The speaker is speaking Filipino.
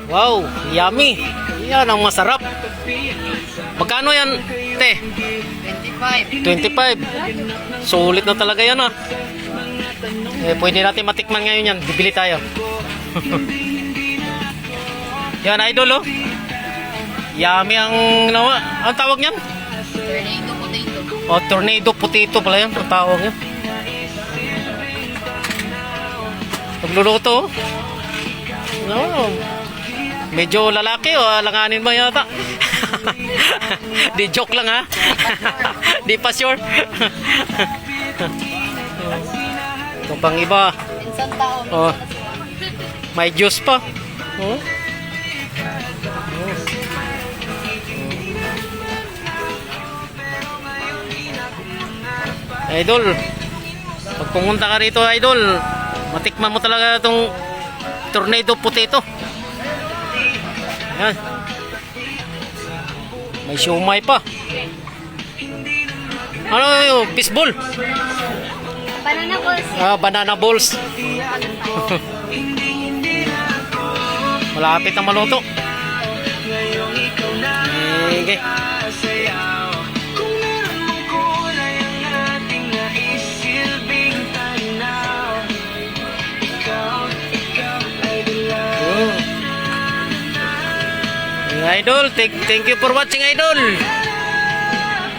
Wow, yummy. Yan ang masarap. Magkano yan, te? 25. Sulit na talaga yan, ah. Pwede natin matikman ngayon yan. Bibili tayo. Yan, idol, oh. Yummy ang nawa. Ang tawag niyan? Tornado potato. Oh, tornado potato pala yan. Ang tawag niya. Pagluluto, oh. No. Medyo lalaki, oh. Alanganin mo yata. Di joke lang, ha. Di pa sure. Ito pang iba. Minsan tao. Oh. May juice pa. Oh. Idol, pag pumunta ka rito, idol, matikman mo talaga itong tornado potato. Yan. May siumay pa. Ano yun? Fishball. Banana balls. Banana balls. Malapit na maluto. Okay. Idol, thank you for watching, idol.